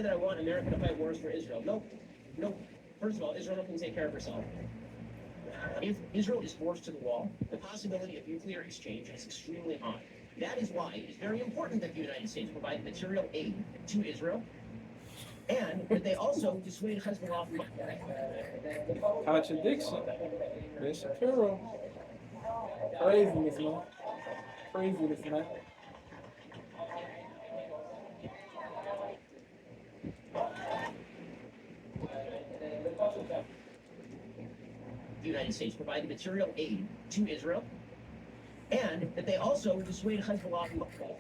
that I want America to fight wars for Israel. Nope. Nope. First of all, Israel can take care of herself. If Israel is forced to the wall, the possibility of nuclear exchange is extremely high. That is why it is very important that the United States provide material aid to Israel, and that they also dissuade Hezbollah from... Contradiction. Ben Shapiro. Craziness, man. Craziness, man. The United States provide material aid to Israel, and that they also dissuade Hezbollah from...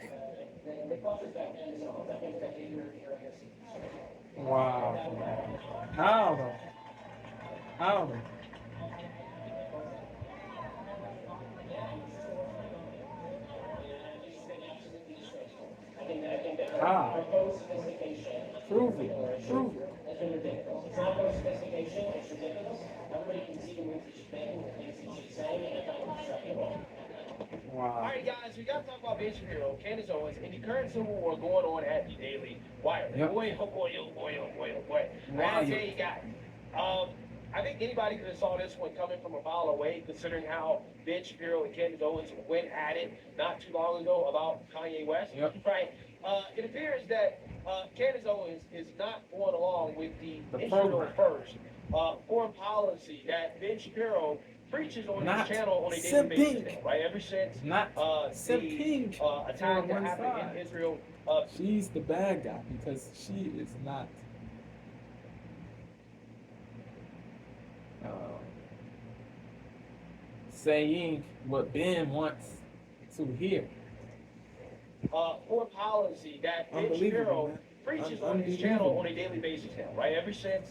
Wow. How though? How though? How? Prove it. Prove it. It's not no sophistication, it's ridiculous. Everybody can see the moves that she's making, the things that she's saying, and it's not constructive. Wow. All right, guys, we got to talk about Ben Shapiro, Candace Owens, and the current civil war going on at the Daily Wire. Yep. Boy, oh boy, oh boy, oh boy, oh boy. Wow. I tell you guys, I think anybody could have saw this one coming from a mile away, considering how Ben Shapiro and Candace Owens went at it not too long ago about Kanye West. Yep. Right? It appears that Candace Owens is not going along with the program. Israel first foreign policy that Ben Shapiro preaches on Not his channel on a daily Simping. basis now, right? Ever since Not Simping. the attack that one happened side. in Israel. She's the bad guy because she is not saying what Ben wants to hear. Foreign policy that Ben Unbelievable, Shapiro man. preaches on his Unbelievable. channel on a daily basis now, right? Ever since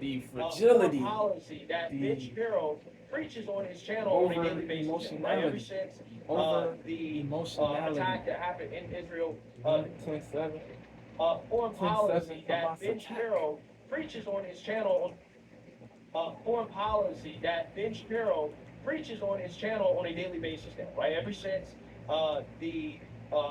The fragility, foreign policy that the Ben Shapiro preaches on his channel on a over daily basis now, right? Ever emotionality, since over the emotionality. attack that happened in Israel. 10-7. Foreign 10-7 policy that Hamas Ben attack. Shapiro preaches on his channel. Foreign policy that Ben Shapiro preaches on his channel on a daily basis now, right? Ever since the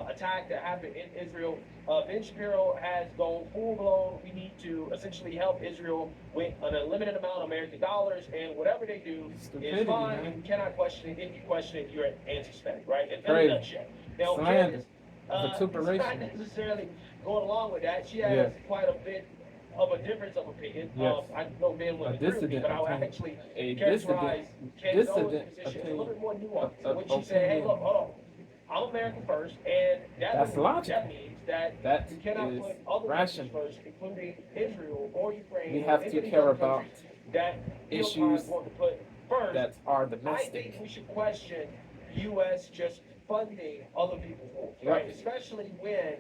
attack that happened in Israel, Ben Shapiro has gone full blown. We need to essentially help Israel with an unlimited amount of American dollars, and whatever they do Stupidity, is fine. man. And you cannot question it. If you question it, you're anti-Semitic, right? In a Crazy. nutshell. Now, Slander. Candace, is Vituperation. not necessarily going along with that. She has Yes. quite a bit of a difference of opinion. Yes. I know Ben would A agree with me, dissident but I would opinion. actually A characterize Candace Owens' dissident position as a little bit more nuanced. opinion. When she said, "Hey, look, hold on, I'm American first," and That's logic. that means that That you cannot is put other rational. countries first, including Israel or Ukraine. We or have any to of these care other about countries that issues want to put first. that are I think domestic. we should question U.S. just funding other people's wars, Yep. right? Especially when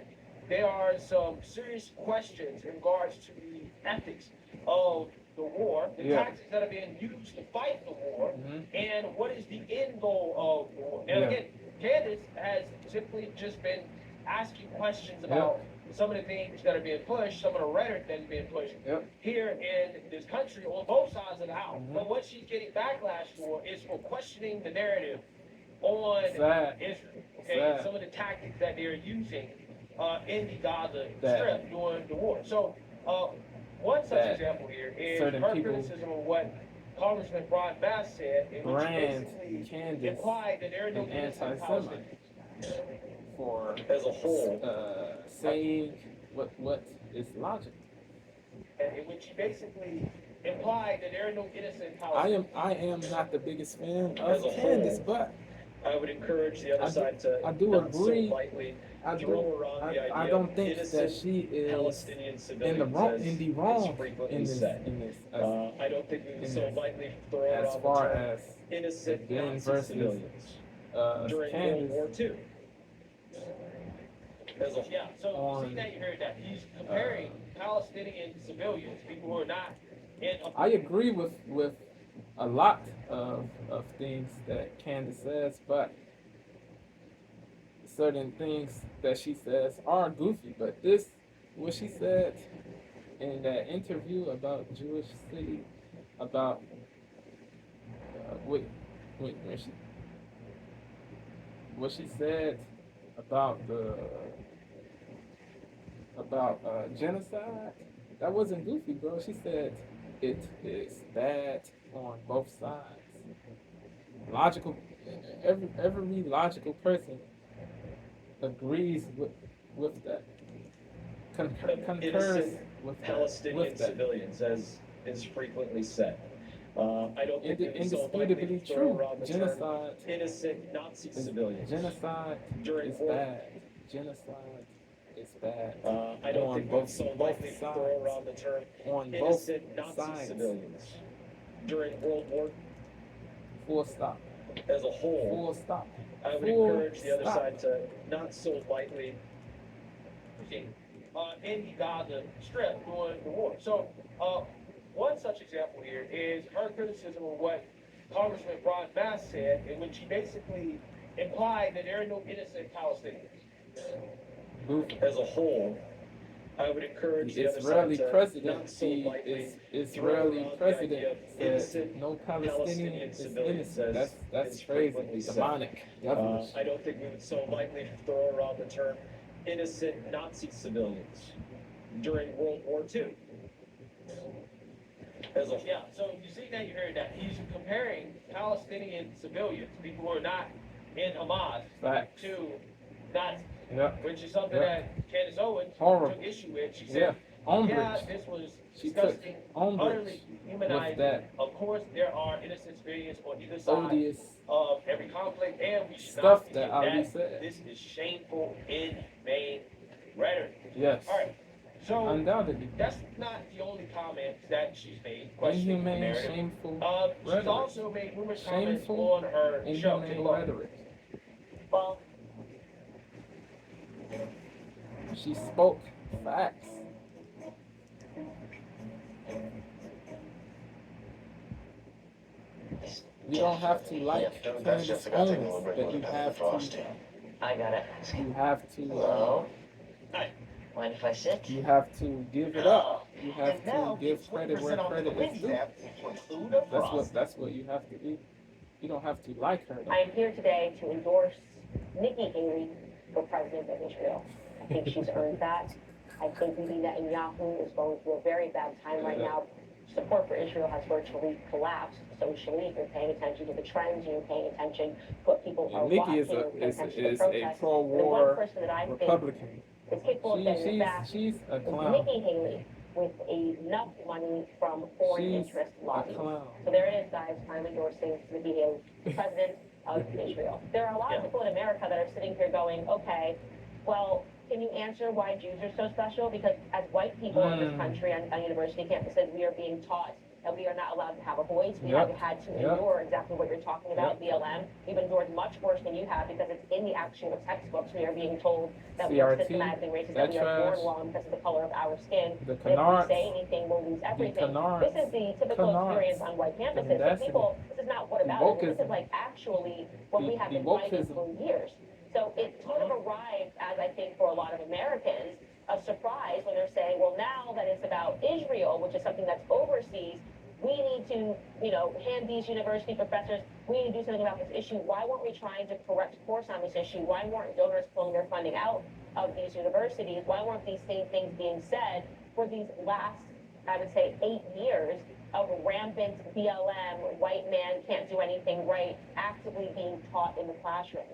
there are some serious questions in regards to the ethics of the war, the Yeah. tactics that are being used to fight the war, Mhm. and what is the end goal of the war. And Yeah. again, Candace has simply just been asking questions about some of the things that are being pushed, some of the rhetoric that is being pushed Yep. here in this country on both sides of the house. Mhm. But what she's getting backlash for is for questioning the narrative on Sad. Israel, okay, Sad. some of the tactics that they're using in the Gaza That- Strip during the war. So, one such that example here is certain her people criticism of what Congressman Ron Bass said, in which he Brand basically Candace implied that there are no an innocent anti-Semite Palestinians. for As a whole, saying what is logic. In which he basically implied that there are no innocent I Palestinians. am not the biggest fan As of a Candace, whole, but I would encourage the other I do- side to I do not agree. so lightly I throw do. around the idea I don't of think that innocent she is Palestinian in civilians the wrong. as In the is wrong. frequently In this. said. In this. I don't think we in can so this. lightly throw As around far the term as innocent Ben Nazi versus civilians during Candace. World War II. As a Yeah, so On, see that you heard that. He's comparing Palestinian civilians, people who are not in a I agree with a lot of things that Candace says, but certain things that she says are goofy. But this, what she said in that interview about Jewish City, about when what she said about about genocide, that wasn't goofy, bro. She said it is bad on both sides. Logical, every logical person agrees with that, concurs Innocent with that, Palestinian with that. civilians, as is frequently said. I don't think we would so lightly Indisputably throw true. around the term Genocide innocent Nazi is civilians. genocide During is war, bad. Genocide is bad. I don't On think we would both so both lightly throw sides. around the term On both innocent Nazi sides. civilians. During World War Full stop. as a whole, Full stop. I would Full encourage the other stop. side to not so lightly. In the Gaza Strip during the war. So, one such example here is her criticism of what Congressman Ron Bass said, in which he basically implied that there are no innocent Palestinians. As a whole, I would encourage The the other Israeli side to president, not so the lightly Israeli throw around the president idea of said innocent no Palestinian Palestinian is civilians, innocent. as That's is crazy. frequently said. Demonic. Devilish. I don't think we would so lightly throw around the term innocent Nazi civilians during World War II. As a Yeah, so you see that, you heard that. He's comparing Palestinian civilians, people who are not in Hamas, Facts. to Nazis, Yeah. which is something Yeah. that Candace Owens Horrible. took issue with. She Yeah. said, yeah, Umbrage. this was She took disgusting, umbrage utterly with humanizing. that Of course, there are innocent civilians on either side odious of every conflict, and we should stuff not that forget Ali that. said. This is shameful, inhumane rhetoric. Yes. All right, so Undoubtedly. that's not the only comment that she's made. Questioning the Inhumane, narrative. shameful She's rhetoric. also made numerous comments Shameful, on her show. Take a inhumane look. rhetoric. Well, She spoke facts. You don't have to like Candace Owens, but you have to. I gotta ask. You have to. Hello? Hi. Mind if I sit? You have to give it up. You have And now to give it's credit where 20% off credit the is due. Wednesday to include a frost. That's what you have to do. You don't have to like her. I am here today to endorse Nikki Haley for president of Israel. I think she's earned that. I think Bibi Netanyahu is going through a very bad time right now. Support for Israel has virtually collapsed socially. If you're paying attention to the trends, you're paying attention to what people are Nikki watching, is you're paying attention to a protests. pro-war The one person that I think Republican. is capable of getting it back She's a is clown. Nikki Haley with enough money from foreign She's interest a lobbies. clown. So there it is, guys. I'm endorsing Nikki Haley, president of Israel. There are a lot of people in America that are sitting here going, okay, well, can you answer why Jews are so special? Because as white people in this country on university campuses, we are being taught that we are not allowed to have a voice. We have had to endure exactly what you're talking about, BLM. We've endured much worse than you have because it's in the actual textbooks. We are being told that we are CRT, systematically racist, that we are trash, born wrong because of the color of our skin. the That if we canards, say anything, we'll lose everything. canards, This is the typical canards, experience on white campuses. So mendacity, people, this is not what the about it. This wokeism, is like actually what we have the been fighting wokeism. for years. So it sort of arrived as, I think, for a lot of Americans, a surprise when they're saying, well, now that it's about Israel, which is something that's overseas, we need to, hand these university professors, we need to do something about this issue. Why weren't we trying to correct course on this issue? Why weren't donors pulling their funding out of these universities? Why weren't these same things being said for these last, I would say, 8 years of rampant BLM, white man can't do anything right, actively being taught in the classrooms?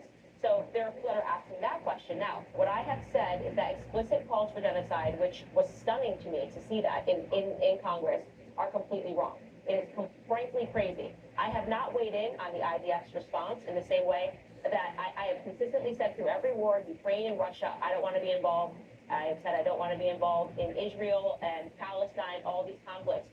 So there are people that are asking that question. Now, what I have said is that explicit calls for genocide, which was stunning to me to see that in Congress, are completely wrong. It is frankly crazy. I have not weighed in on the IDF's response in the same way that I have consistently said through every war, Ukraine and Russia, I don't want to be involved. I have said I don't want to be involved in Israel and Palestine, all these conflicts.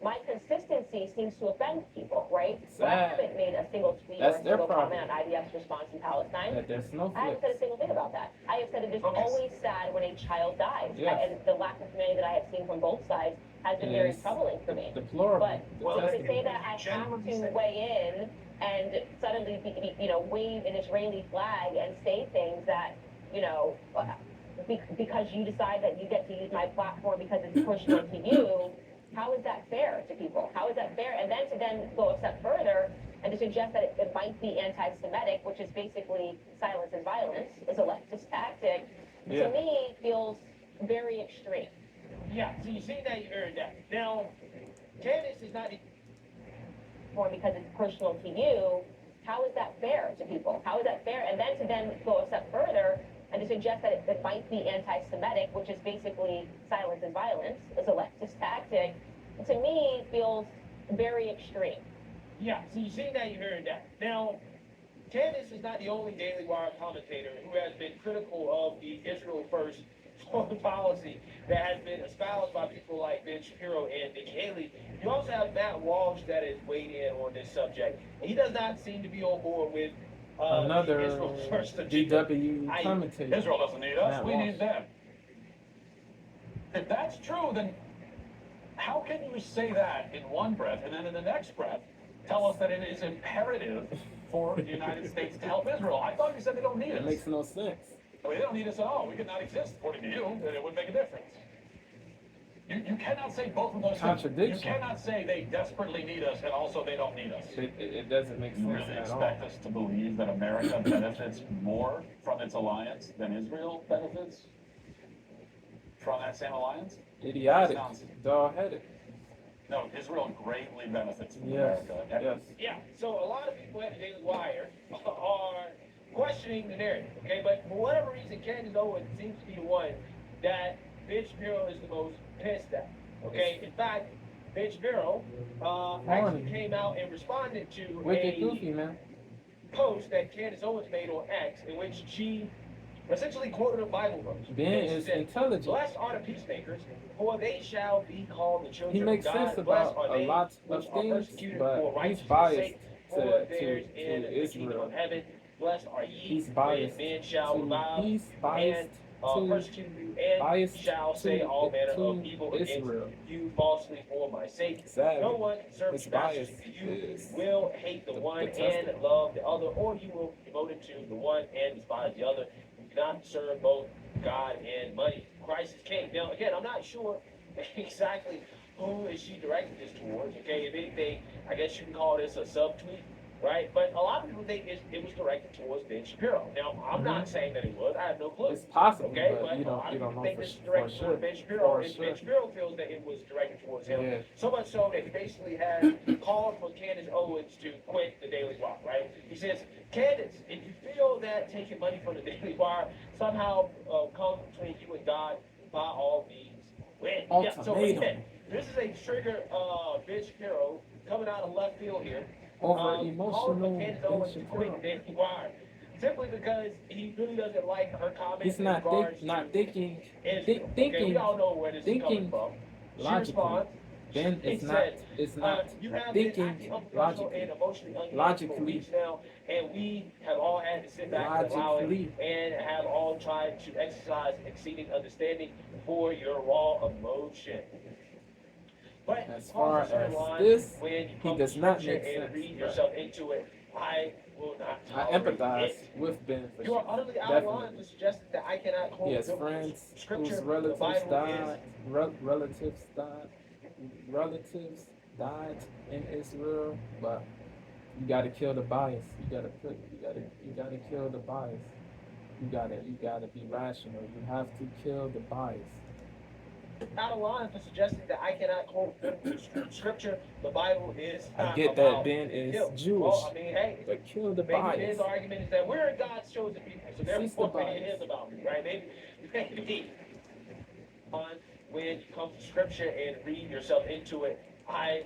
My consistency seems to offend people, right? So I haven't made a single tweet or a single comment on IDF's response in Palestine. That there's no I haven't said a single thing about that. I have said it is always sad when a child dies. Yes. And the lack of humanity that I have seen from both sides has been very troubling for me. Deplorable. But to say that I have to weigh in and suddenly, wave an Israeli flag and say things that, because you decide that you get to use my platform because it's pushed onto you, how is that fair to people? How is that fair? And then to go a step further and to suggest that it might be anti-Semitic, which is basically silence is violence, is a leftist tactic, to me feels very extreme. Yeah, so you see that, you heard that. Now, Candace is not Or because it's personal to you, how is that fair to people? How is that fair? And then to then go a step further and to suggest that it might be anti-Semitic, which is basically silence is violence, as a leftist tactic, to me feels very extreme. Yeah, so you see that, you heard that. Now, Candace is not the only Daily Wire commentator who has been critical of the Israel First foreign policy that has been espoused by people like Ben Shapiro and Nikki Haley. You also have Matt Walsh that has weighed in on this subject. He does not seem to be on board with Another the Israel First agenda. DW commentator. Israel doesn't need us, Matt we Walsh. need them. If that's true, then how can you say that in one breath and then in the next breath tell us that it is imperative for the United States to help Israel? I thought you said they don't need It us. makes no sense. I mean, they don't need us at all. We could not exist, according to you, and it would make a difference. You cannot say both of those things. Contradiction. You cannot say they desperately need us and also they don't need us. It doesn't make You sense really at all. expect us to believe that America benefits more from its alliance than Israel benefits from that same alliance? Idiotic, Sounds- dog-headed. No, Israel greatly benefits from Yes, America. yes. Yeah, so a lot of people at the Daily Wire are questioning the narrative, okay? But for whatever reason, Candace Owens seems to be the one that Ben Shapiro is the most pissed at, okay? In fact, Ben Shapiro actually came out and responded to Wicked goofy, man. post that Candace Owens made on X in which she essentially quoted a Bible verse. Ben And she is said, intelligent. "Blessed are the peacemakers, for they shall be called the children He makes of God. sense Blessed about are a they lot which of are things, persecuted but for he's righteousness' biased sake, to for theirs is the Israel. kingdom of heaven. Blessed are ye He's when biased men shall revile he's biased and to persecute you, and biased shall to- say all manner to of evil Israel. against you falsely for my sake. Sadly, No one serves his masters bias to you is will hate the one and detestable. love the other, or you will be devoted to the one and despise the other. You cannot serve both God and money. Christ is king. Now, again, I'm not sure exactly who is she directing this towards. Okay, if anything, I guess you can call this a subtweet, right? But a lot of people think it was directed towards Ben Shapiro. Now, I'm not saying that it was. I have no clue. It's possible, Okay, but you a lot don't of people know think for, this is for directed sure. towards Ben Shapiro, For and sure. Ben Shapiro feels that it was directed towards him. Yeah. So much so that he basically has called for Candace Owens to quit the Daily Wire, right? He says, Candace, if you feel that taking money from the Daily Wire somehow comes between you and God, by all means, win. Yeah, so Ultimatum. again, this is a trigger Ben Shapiro coming out of left field here. Over Calling emotional for Candace Owens to Ben quit the Shapiro. Daily Wire. Simply because he really doesn't like her comments He's in not regards not to thinking Israel. Okay, thinking we all know where this is coming thinking from. She logically. responds, Ben he is not said, is not you have thinking been acting unprofessional logically. and emotionally unhinged for Logically. weeks now, and we have all had to sit back and allow it, Logically. and have all tried to exercise exceeding understanding for your raw emotion. But As far cross a certain as line this, when you he come does to not scripture make and sense, read but yourself into it, I will not I tolerate empathize it. with Ben for You are sure. utterly out of line Definitely. to suggest that I cannot quote He has biblical friends scripture. whose The relatives Bible died, relatives died in Israel, but you gotta kill the bias. You gotta kill the bias. You gotta be rational. You have to kill the bias. Out of line for suggesting that I cannot quote biblical scripture. The Bible is I not get about that Ben is guilt. Jewish, Well, I mean, hey, but kill the maybe bias. his argument is that we're God's chosen people, so Cease the therefore it bias. is about me, right? Maybe on when you come to scripture and read yourself into it, I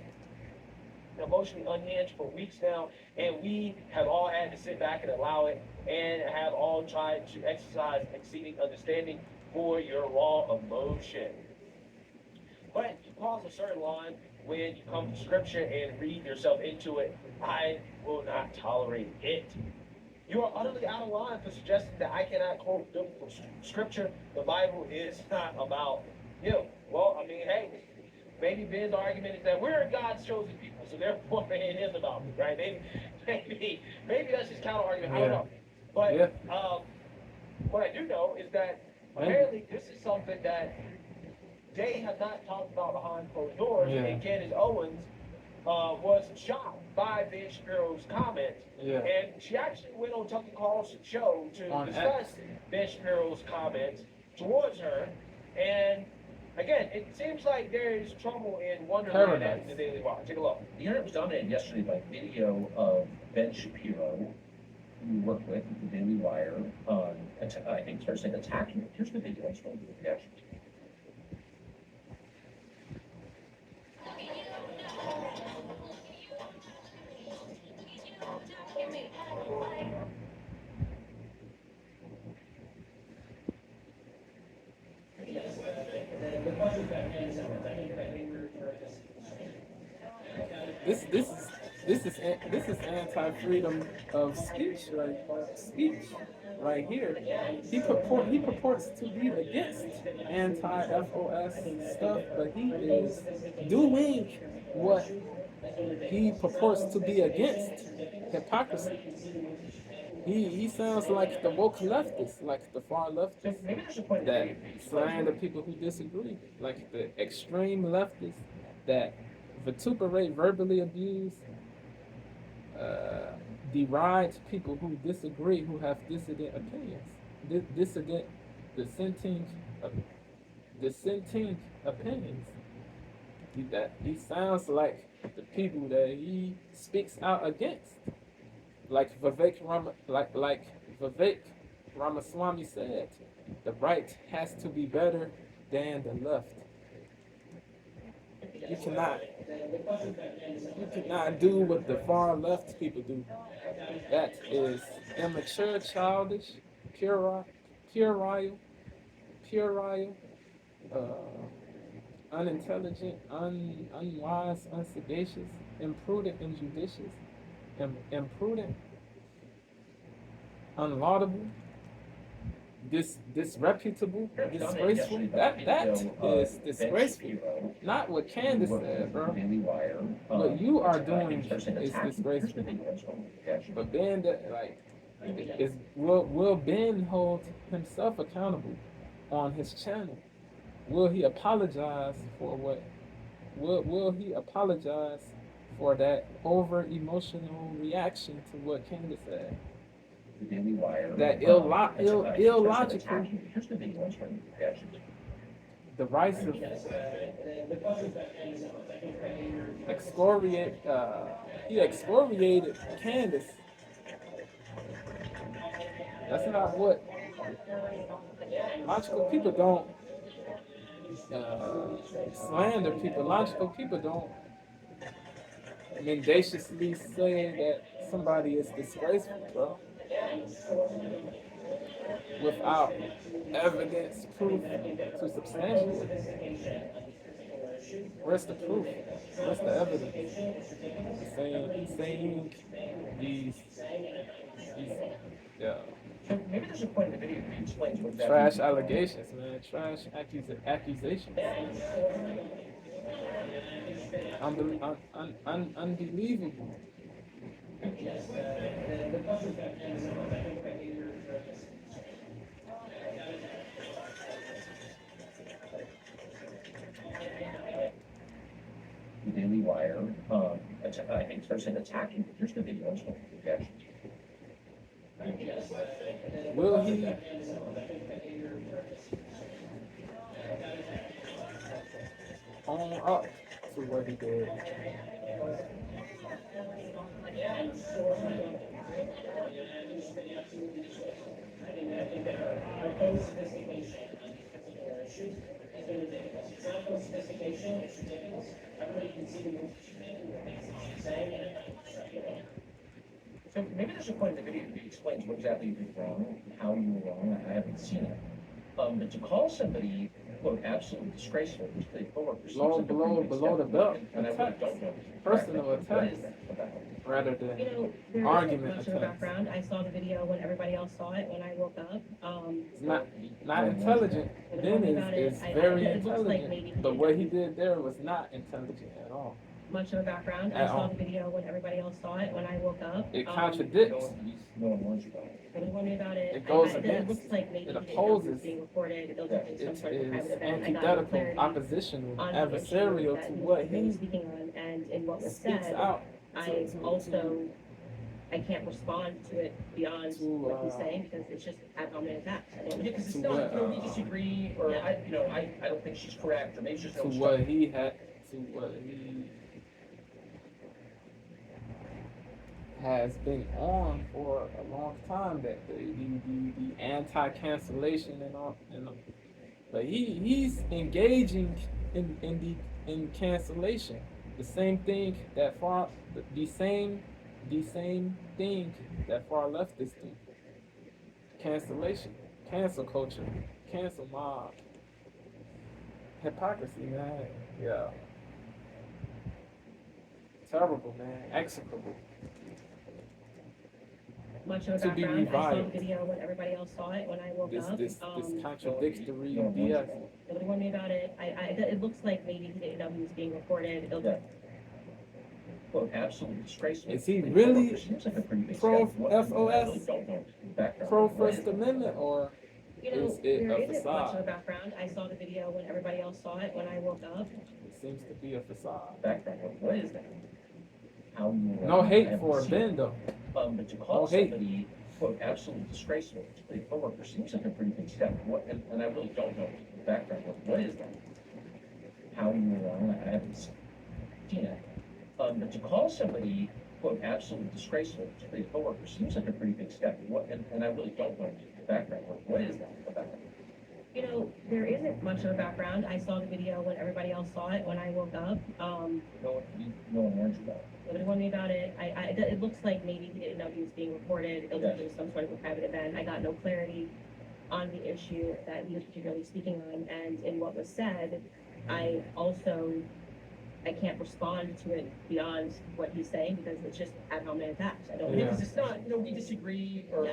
emotionally unhinged for weeks now, and we have all had to sit back and allow it, and have all tried to exercise exceeding understanding for your raw emotion. But you cross a certain line when you come to scripture and read yourself into it, I will not tolerate it. You are utterly out of line for suggesting that I cannot quote biblical scripture. The Bible is not about you. Well, I mean, hey, maybe Ben's argument is that we're God's chosen people, so therefore it is about me, right? Maybe that's his counter argument. I don't know. But Yeah. what I do know is that apparently this is something that they have not talked about behind closed doors, Yeah. and Candace Owens was shocked by Ben Shapiro's comments. Yeah. And she actually went on Tucker Carlson's show to On discuss Ben Shapiro's comments towards her. And again, it seems like there is trouble in Wonderland Paradise. at the Daily Wire. Take a look. The internet was dominated yesterday by video of Ben Shapiro, who you work with at the Daily Wire, I think it's fair to say attacking. Here's the video. I just want to do the reaction. This is anti-freedom of speech, right here. He purports to be against anti-FOS stuff, but he is doing what he purports to be against: hypocrisy. He sounds like the woke leftist, like the far leftist that slander people who disagree, like the extreme leftists that vituperate, verbally abuse, deride people who disagree, who have dissident opinions, dissenting opinions. He sounds like the people that he speaks out against. Like Vivek Ramaswamy said, the right has to be better than the left. You cannot do what the far left people do. That is immature, childish, puerile, unintelligent, unwise, unsagacious, imprudent, injudicious, imprudent, unlaudable, disreputable, disgraceful. That is disgraceful. Not what Candace said, bro. What you are doing is disgraceful. But Ben, will Ben hold himself accountable on his channel? Will he apologize for what? Will he apologize for that over emotional reaction to what Candace said? The Daily Wire. That illogical. Here's the video. Derisive. He excoriated Candace. That's not what logical people don't slander people. Logical people don't mendaciously say that somebody is disgraceful, bro, without evidence, proof to substantiate. Where's the proof? Where's the evidence? Saying these Maybe there's a point in the video that explains what that trash means. allegations, man. Trash accusations. Unbelievable. The Daily Wire, I think, starts attacking. Here's the video. I just want to do the reaction. Will he? Own up to what he did. So maybe there's a point in the video that explains what exactly you did wrong, how you were wrong. I haven't seen it. But to call somebody, quote, absolutely disgraceful to the coworkers, Below the belt, and I really attacks. don't know. Personal What attacks. is that about? Rather than There argument isn't much of a attacks. background. I saw the video when everybody else saw it when I woke up. It's not intelligent. Ben is very it looks like intelligent, maybe but what he did there was not intelligent at all. much of a background. I At saw all. the video when everybody else saw it when I woke up. It No contradicts. one warns you about it. Nobody warned me about it. It goes It against. looks like maybe It he didn't know it opposes. was being recorded. Those are It some sort of is private event. I got no antithetical, clarity oppositional, on the issue adversarial that to he what was really he speaking on, and in what was speaks said, out. I also I can't respond to it beyond To, what he's saying because it's just ad hominem attacks. I don't Yeah, because it's To not, what, we disagree, or Yeah. I don't think she's correct, or maybe she's to no what he had, to what he has been on for a long time, that the anti-cancellation and all, but he's engaging in cancellation, the same thing that the same thing that far leftists do. Cancellation, cancel culture, cancel mob, hypocrisy, man. Yeah, terrible, man, execrable. much of a To be background. I saw the reviled. video when everybody else saw it when I woke This up. contradictory BS. Nobody warned me about it. It looks like maybe he didn't know he was being recorded. Yeah. Quote, absolutely disgraceful. Is he really Seems like a pretty big pro step. FOS, I really don't know the background. pro First Amendment, or You know, is it there a isn't much of a facade? background. I saw the video when everybody else saw it when I woke up. It seems to be a facade. Background, what is that? How you, No I hate haven't for seen Ben it. though. But to call No hate. somebody, quote, absolutely disgraceful to a coworker seems like a pretty big step. What, and I really don't know the background. What is that? How you, I haven't seen it. But to call somebody, quote, absolutely disgraceful to a coworker seems like a pretty big step. What, and I really don't know the background. What is that about that? You know, there isn't much of a background. I saw the video when everybody else saw it when I woke up. No one warned you about it. Nobody warned me about it. It looks like maybe he didn't know he was being recorded. It looked like it was some sort of a private event. I got no clarity on the issue that he was particularly speaking on, and in what was said, I can't respond to it beyond what he's saying because it's just ad hominem attacks. I don't. Yeah. Because it's not, we disagree, or Yeah.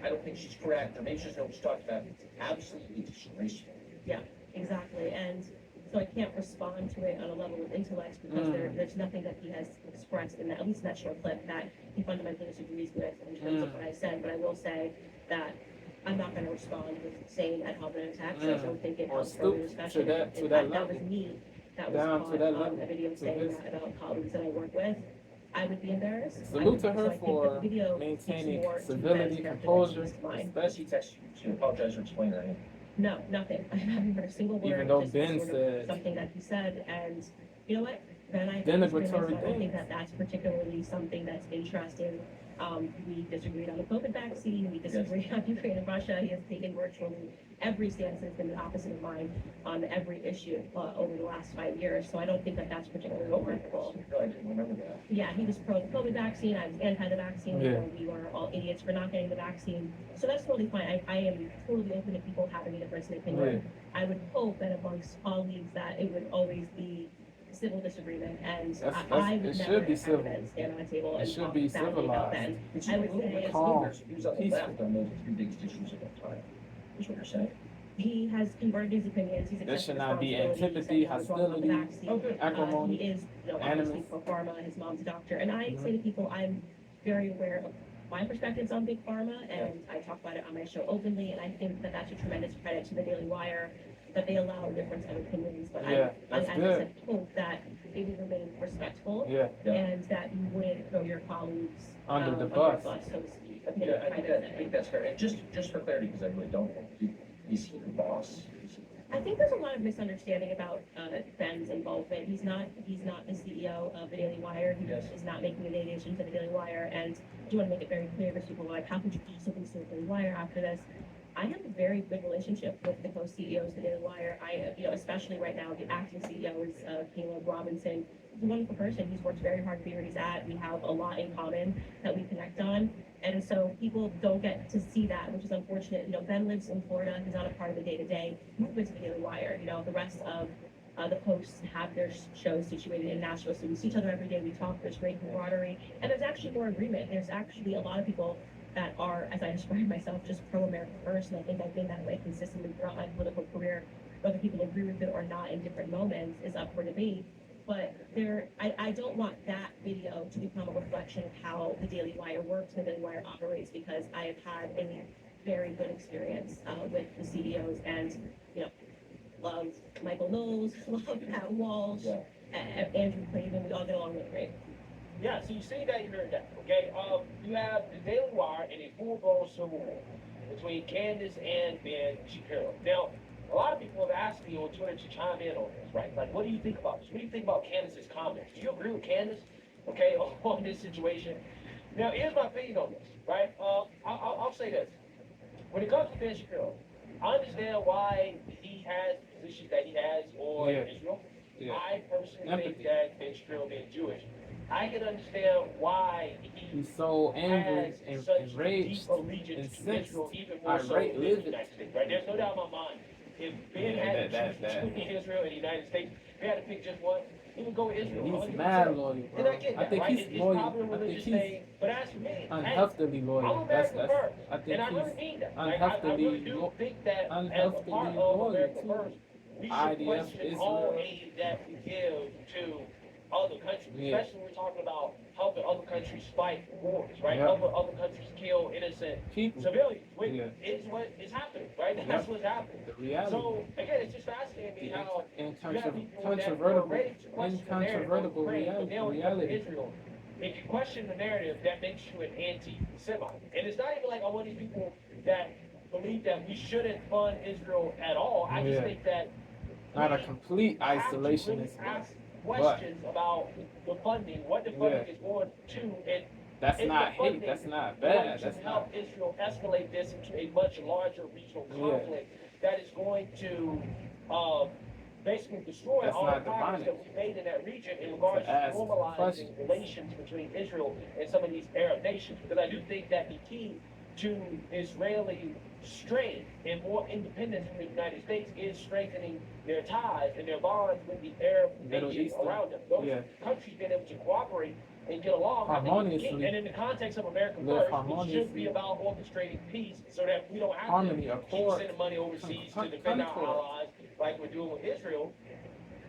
I don't think she's correct, or maybe she's not what she's talking about. It's absolutely disgraceful. Exactly, and so I can't respond to it on a level of intellect because there's nothing that he has expressed in that, at least in that short clip, that he fundamentally disagrees with in terms of what I said. But I will say that I'm not going to respond with saying ad hominem attacks. I don't think it Or helps stoop further discussion. to In that fact, that level. was me that was Down to caught that on level. a video To saying this. that about colleagues that I work with. I would be embarrassed. Salute to So her I think that for the video maintaining speaks more to civility, Ben's character composure, than to mine. Does he text you to apologize for explaining that? No, nothing. I haven't heard a single word. Even though just Ben sort of said- something that he said, and you know what? Ben, I Denigratory don't think things. that that's particularly something that's interesting. We disagreed on the COVID vaccine. We disagreed on Ukraine and Russia. He has taken virtually every stance that's been the opposite of mine on every issue over the last 5 years. So I don't think that that's particularly remarkable. No, I didn't remember that. Yeah, he was pro the COVID vaccine. I was anti the vaccine. Yeah. We were all idiots for not getting the vaccine. So that's totally fine. I am totally open to people having a difference in opinion. I would hope that amongst colleagues that it would always be civil disagreement, and I would it never should be have civil. Ben stand on a table It and should talk be badly about civilized. Ben. It's I would a little say bit it's calm. He was on the Peaceful. left on those two biggest issues at that time. Is what you're saying? He has converted his opinions. He's There should accepted not be responsibility. antipathy, He said he was wrong about the hostility, vaccine. Oh, good. acrimony. He is, obviously animus. pro pharma. His mom's a doctor, and I say to people, I'm very aware of my perspectives on big pharma, and I talk about it on my show openly. And I think that that's a tremendous credit to the Daily Wire that they allow a difference of opinions. But Yeah, I that's as good. I said, hope that they would remain respectful Yeah, Yeah. and that you wouldn't throw your colleagues Under the a bus. so to speak. Yeah, I think that's fair. And just for clarity, because I really don't know, is he the boss? Is he- I think there's a lot of misunderstanding about Ben's involvement. He's not the CEO of the Daily Wire. He Yes. is not making any donations to the Daily Wire. And I do want to make it very clear because people are like, how could you possibly sue the Daily Wire after this? I have a very good relationship with the co-CEOs of the Daily Wire. Especially right now, the acting CEO is Caleb Robinson. He's a wonderful person. He's worked very hard to be where he's at. We have a lot in common that we connect on. And so people don't get to see that, which is unfortunate. Ben lives in Florida. He's not a part of the day-to-day movement of the Daily Wire. The rest of the hosts have their shows situated in Nashville. So we see each other every day. We talk. There's great camaraderie. And there's actually more agreement. There's actually a lot of people that are, as I describe myself, just pro-America first. And I think I've been that way consistently throughout my political career. Whether people agree with it or not in different moments is up for debate. But I don't want that video to become a reflection of how the Daily Wire works and the Daily Wire operates, because I have had a very good experience with the CEOs and, love Michael Knowles, love Pat Walsh, Yeah. Andrew Craven. We all get along really great. Yeah, so you see that, you heard that, okay? You have the Daily Wire in a full-blown civil war between Candace and Ben Shapiro. Now, a lot of people have asked me on Twitter to chime in on this, right? Like, what do you think about this? What do you think about Candace's comments? Do you agree with Candace, okay, on this situation? Now, here's my opinion on this, right? I'll say this. When it comes to Ben Shapiro, I understand why he has the positions that he has on Israel. Yeah. I personally think that Ben Shapiro being Jewish, I can understand why He's so angry has and such enraged deep allegiance to incensed, Israel, even more so irate, than the livid. United States, right? There's no doubt in my mind. If Ben had to choose between Israel and the United States, if he had to pick just one, he would go with Israel. He's 100%. mad loyal, And bro. I get I that, think right? he's It's loyal. probably a I think religious he's thing, but as for me, hey, unhealthily I'm loyal. American first, I think and I really he's mean that. Like, I really do think that as a unhealthily part of loyal America too. first, we should IDF, question all Israel. aid that we give to other countries, Yeah. especially when we're talking about helping other countries fight wars, right? Yeah. Helping other countries kill innocent People. civilians, which Yeah. is what is happening, right? That's what's happening. The reality. So again, it's just fascinating to me how you have people that are incontrovertible, ready to question the narrative of incontrovertible Ukraine, but now when it comes to reality. Israel, if you question the narrative, that makes you an anti-Semite. And it's not even like I'm one of these people that believe that we shouldn't fund Israel at all. I just Yeah. think that Not a we complete have to really isolationist, ask questions about the funding, what the funding is going to, and that's if not the funding hate. That's not going bad. to That's help not. Israel escalate this into a much larger regional conflict that is going to basically destroy That's all the not progress demonic. that we made in that region in regards to ask normalizing questions. relations between Israel and some of these Arab nations. Because I do think that the key to Israeli strength and more independence from the United States is strengthening their ties and their bonds with the Arab Middle nations Eastern. around them. Those Yeah. countries being able to cooperate and get along, I think is the Harmoniously. key. And in the context of America Live First, it harmoniously. should be about orchestrating peace so that we don't have Harmony, to keep accord, sending money overseas to con- defend our concord. allies like we're doing with Israel.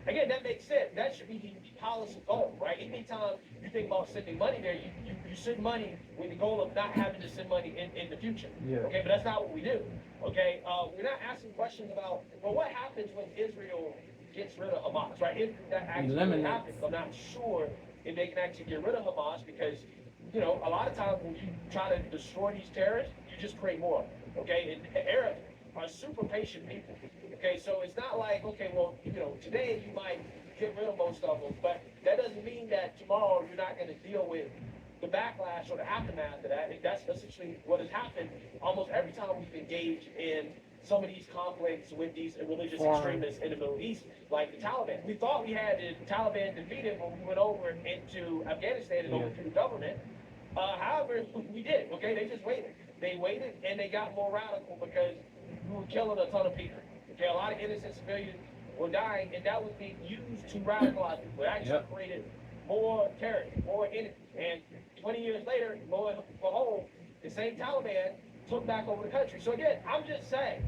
Again, that makes sense. That should be the policy goal, right? Anytime you think about sending money there, you send money with the goal of not having to send money in the future. Yeah. Okay, but that's not what we do. Okay, we're not asking questions about, well, what happens when Israel gets rid of Hamas, right? If that actually Eliminate. happens, I'm not sure if they can actually get rid of Hamas because, you know, a lot of times when you try to destroy these terrorists, you just create more. Okay, and Arabs are super patient people. Okay, so it's not like, okay, well, you know, today you might get rid of most of them, but that doesn't mean that tomorrow you're not going to deal with the backlash or the aftermath of that. And that's essentially what has happened almost every time we've engaged in some of these conflicts with these religious extremists in the Middle East, like the Taliban. We thought we had the Taliban defeated when we went over into Afghanistan and overthrew the government. However, we did, okay? They just waited. They waited and they got more radical because we were killing a ton of people. Okay, a lot of innocent civilians were dying, and that was being used to radicalize people. It actually created more terror, more enemies. And 20 years later, lo and behold, the same Taliban took back over the country. So again, I'm just saying,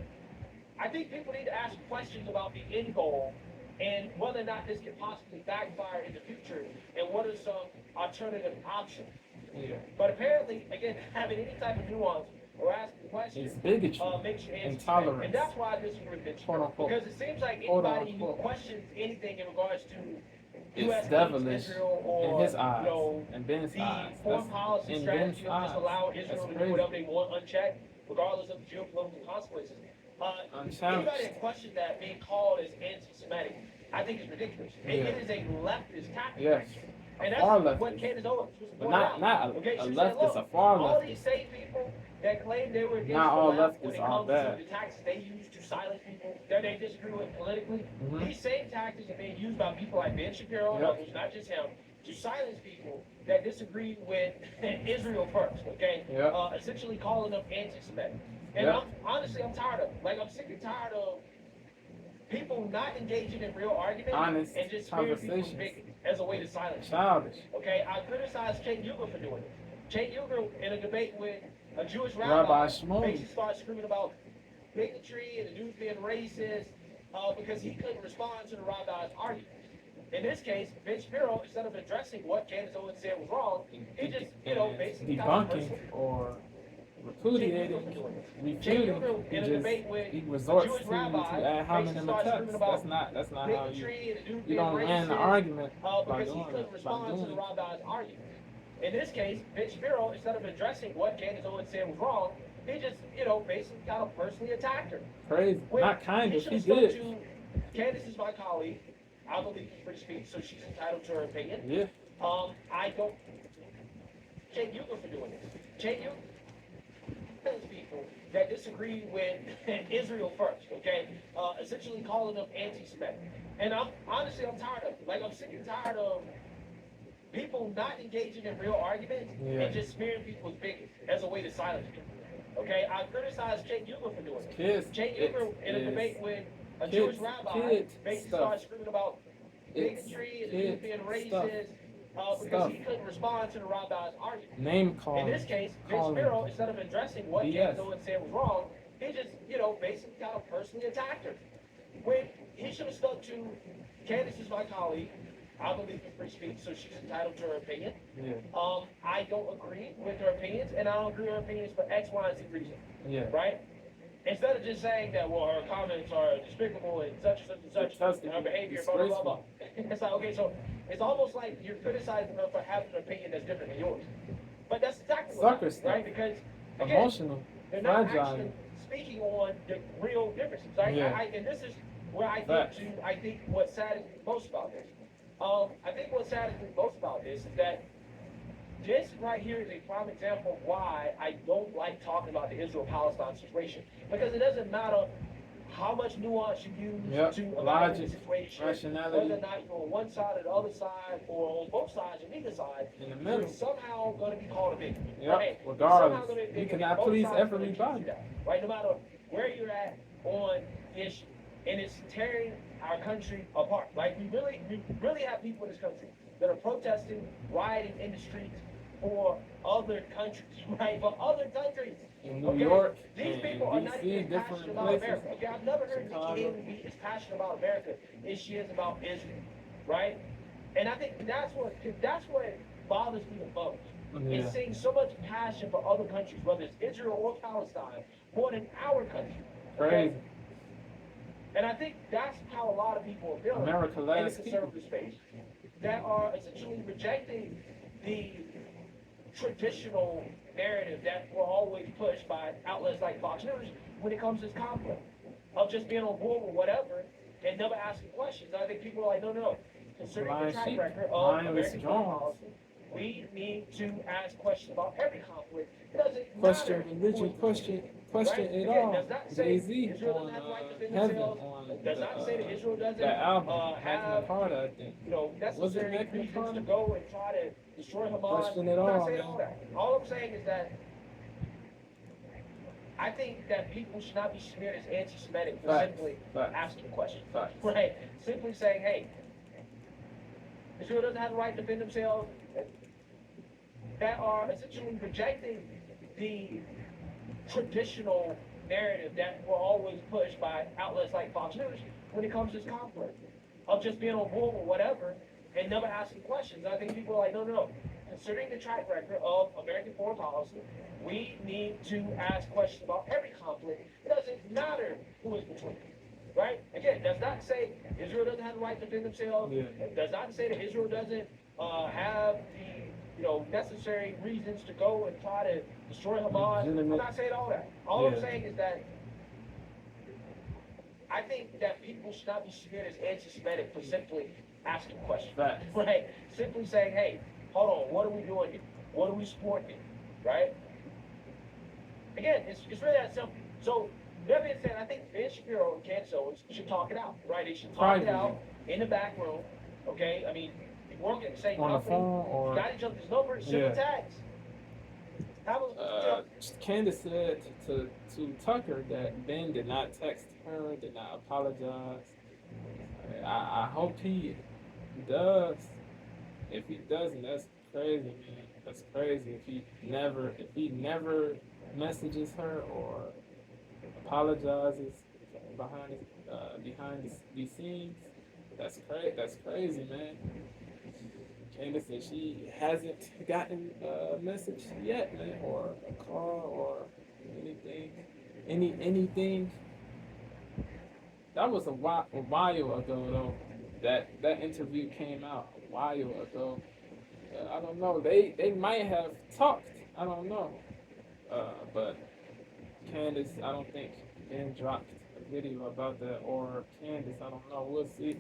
I think people need to ask questions about the end goal and whether or not this can possibly backfire in the future, and what are some alternative options. Yeah. But apparently, again, having any type of nuance or asking questions It's bigotry, makes you answer. intolerance. And that's why I disagree with Mitch. Quote, unquote. Because it seems like Quote, anybody who unquote. questions anything in regards to It's U.S. devilish Israel or, in his eyes, you know, and Ben's the eyes. foreign That's policy in strategy Ben's of just eyes. allow That's Israel to do crazy. whatever they want unchecked, regardless of the geopolitical consequences. Unchallenged. Anybody that questions that being called as anti-Semitic, I think is ridiculous. It is a leftist tactic. Yes. And A far that's what leftist. Candace Owens was But pointing out. not a Okay, she said, leftist, look, a far all leftist. these same people that claim they were against Not all the left leftists when it are comes bad. to the tactics they use to silence people that they disagree with politically, Mhm. these same tactics are being used by people like Ben Shapiro and Yep. others, not just him, to silence people that disagree with Israel first, okay? Yep. Essentially calling them anti-Semitic. And Yep. I'm tired of it. Like, I'm sick and tired of people not engaging in real arguments Honest and just hearing people conversations. speak as a way to silence them. Childish. Okay, I criticized Cenk Uygur for doing it. Cenk Uygur, in a debate with a Jewish Rabbi rabbi, Shmuel. basically started screaming about bigotry and the dude being racist because he couldn't respond to the rabbi's argument. In this case, Ben Shapiro, instead of addressing what Candace Owens said was wrong, he just, basically got Debunking or repudiating, refuting, he in a just debate with he a resorts Jewish to rabbi, ad hominem starts attacks. screaming about That's not how bigotry and a dude you being don't win the racist, argument by because he doing couldn't it. By respond to the doing rabbi's argument. In this case, Ben Shapiro, instead of addressing what Candace Owens said was wrong, he just, basically kind of personally attacked her. crazy, When not kind he of, should he have stuck did. to, Candace is my colleague. I believe in free speech, so she's entitled to her opinion. Yeah, I don't take Hugo for doing this. Take Hugo those people that disagree with Israel first, okay? Essentially calling them anti-Semitic. And I'm tired of it. Like, I'm sick and tired of people not engaging in real arguments and just smearing people as bigots as a way to silence people. Okay, I criticize Jake Hugo for doing it. kids. Jake Hugo in a debate with a kids- Jewish rabbi kids basically stuff. started screaming about bigotry and kids being stuff. racist because he couldn't respond to the rabbi's argument. Name In calling. this case, Ben calling Shapiro, instead of addressing what BS. Candace Owens said was wrong, he just, basically kind of personally attacked her. When he should have stuck to, Candace is my colleague. I believe in free speech, so she's entitled to her opinion. Yeah, I don't agree with her opinions, and I don't agree with her opinions for X, Y, and Z reason, yeah. right? Instead of just saying that, well, her comments are despicable and such and such and such, and her behavior, blah, blah, blah, blah. It's like, okay, so it's almost like you're criticizing her for having an opinion that's different than yours. But that's exactly what Sucker happened, stuff. right? Because, again, Emotional, they're not fragile. actually speaking on the real differences, right? Yeah. And this is where I Facts. think what saddens me most about this. I think what saddens me most about this is that this right here is a prime example of why I don't like talking about the Israel-Palestine situation. Because it doesn't matter how much nuance you use Yep. to evaluate Logic, the situation, rationality. whether or not you're on one side or the other side, or on both sides or neither side, In the you're middle. somehow going to be called a bigot. Yep, Right? regardless. Somehow gonna be You bigot, cannot both please sides are gonna everybody. accuse you that, right? No matter where you're at on the issue. And it's tearing our country apart. Like, we really have people in this country that are protesting, rioting in the streets for other countries, right? For other countries. In New York, These and people are not DC, even different passionate about places. America. Okay, I've never heard Chicago. Nikki Haley be as passionate about America as she is about Israel, right? And I think that's what bothers me the most. Yeah. Is seeing so much passion for other countries, whether it's Israel or Palestine, more than our country. Okay? Crazy. And I think that's how a lot of people are feeling America in the last conservative space, that are essentially rejecting the traditional narrative that were always pushed by outlets like Fox News when it comes to this conflict of just being on board with whatever and never asking questions. And I think people are like, no. Considering the Blind track sheep, record of mindless American foreign drones. policy, we need to ask questions about every conflict. It doesn't Question matter religion, who- question Right? it Again, all. does not say Jay-Z Israel on doesn't have the right to defend Heaven themselves. on Does not say that Israel doesn't that album, have Magna Carta, I think. Was it necessary Magna reasons Carta? to go and try to destroy Hamas. Question it I'm not all, saying man. all that. All I'm saying is that I think that people should not be smeared as anti-Semitic for Facts. simply Facts. asking questions. Facts. Right? Simply saying, hey, Israel doesn't have the right to defend themselves. That are essentially rejecting the traditional narrative that were always pushed by outlets like Fox News when it comes to this conflict of just being on board with whatever and never asking questions. And I think people are like, no. Considering the track record of American foreign policy, we need to ask questions about every conflict. It doesn't matter who is between. Right? Again, does not say Israel doesn't have the right to defend themselves. Yeah. It does not say that Israel doesn't have the necessary reasons to go and try to destroy Hamas. I'm Legitimate. not saying all that. All I'm Yeah. saying is that I think that people should not be smeared as anti-Semitic for simply asking questions. Facts. Right? Simply saying, hey, hold on, what are we doing here? What are we supporting here? Right? Again, it's really that simple. So, that being said, I think Ben Shapiro and Candace Owens should talk it out, right? They should talk it Privately. out in the back room, okay? I mean, you work at the same On the company, phone or- got each other's numbers, simple Yeah. tags. Have a, Candace said to Tucker that Ben did not text her, did not apologize. I hope he does. If he doesn't, that's crazy, man. That's crazy. If he never messages her or apologizes behind the scenes, that's crazy, man. Candace said she hasn't gotten a message yet, man, or a call or anything. Anything. That was a while ago though. That interview came out a while ago. I don't know. They might have talked. I don't know. But Candace, I don't think Ben dropped a video about that, or Candace, I don't know. We'll see.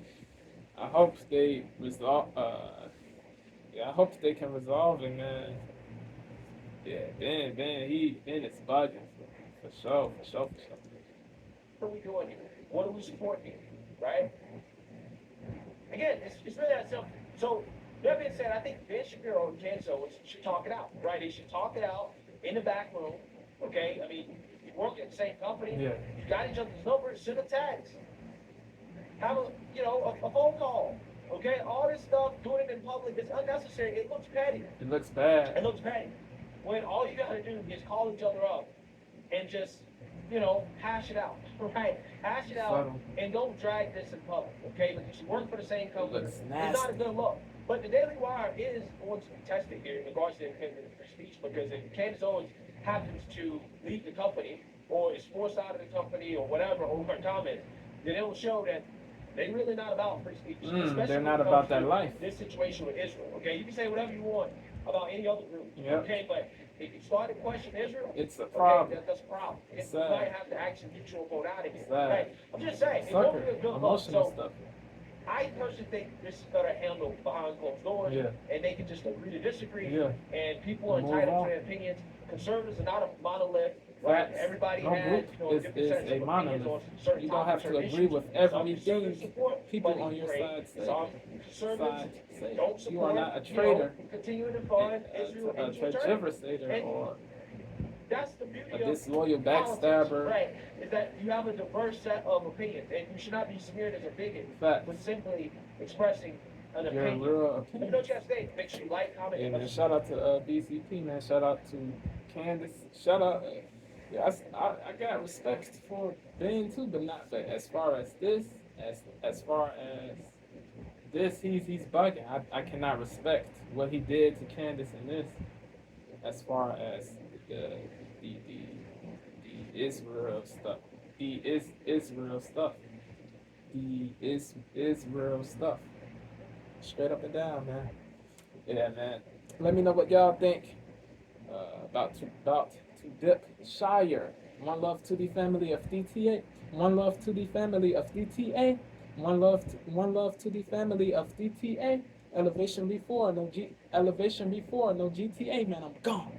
I hope they resolve. Yeah, I hope they can resolve it, man. Yeah, Ben is bugging for sure. What are we doing here? What are we supporting here? Right? Again, it's really that simple. So, that being said, I think Ben Shapiro and Candace Owens should talk it out, right? They should talk it out in the back room, okay? I mean, you work at the same company, Yeah. you got each other's numbers, send a text. Have a phone call, okay? All this stuff, doing it in public, is unnecessary. It looks petty. It looks bad. It looks petty. When all you gotta do is call each other up and just, hash it out, right? Hash it out Subtle. and don't drag this in public, okay? Because you work for the same company. looks It's not a nasty. good look. But the Daily Wire is going to be tested here in regards to independent free speech, because if Candace Owens happens to leave the company or is forced out of the company or whatever over her comments, then it will show that they're really not about free speech. Especially they're when not it about comes that to life. This situation with Israel, okay? You can say whatever you want about any other group, Yep. okay? But if you start to question Israel, It's a okay, problem. that's a problem. It's You sad. might have to actually get your vote out of here, Sad. right? I'm just saying, it won't Sucker. be a good look. Emotional So stuff. I personally think this is better handled behind closed doors, Yeah. and they can just agree to disagree, Yeah. and people are Move entitled on. to their opinions. Conservatives are not a monolith, right? Facts. Everybody No has, group a is different sets a of opinions monolith. on certain You don't topics, have to certain agree issues. with Some everything conservatives support people funding on your Ukraine. side say. Some conservatives Say. don't You support, are not a traitor, continuing to fund Israel a into eternity. tergiversator, And or That's the beauty a of disloyal politics, backstabber. right? Is that you have a diverse set of opinions, and you should not be smeared as a bigot Facts. with simply expressing an Your opinion. real Let me know opinion. what you guys think. Make sure you like, comment, Yeah, and man. Shout out to BCP, man. Shout out to Candace. Shout out. Yeah, I got respect for Ben too, but not. But as far as this, as far as this, he's bugging. I cannot respect what he did to Candace in this. As far as the Israel stuff, Israel stuff. Straight up and down, man. Yeah, man. Let me know what y'all think about to dip Shire. One love to the family of DTA. One love to the family of DTA. One love to the family of DTA. Elevation before, no GTA, man. I'm gone.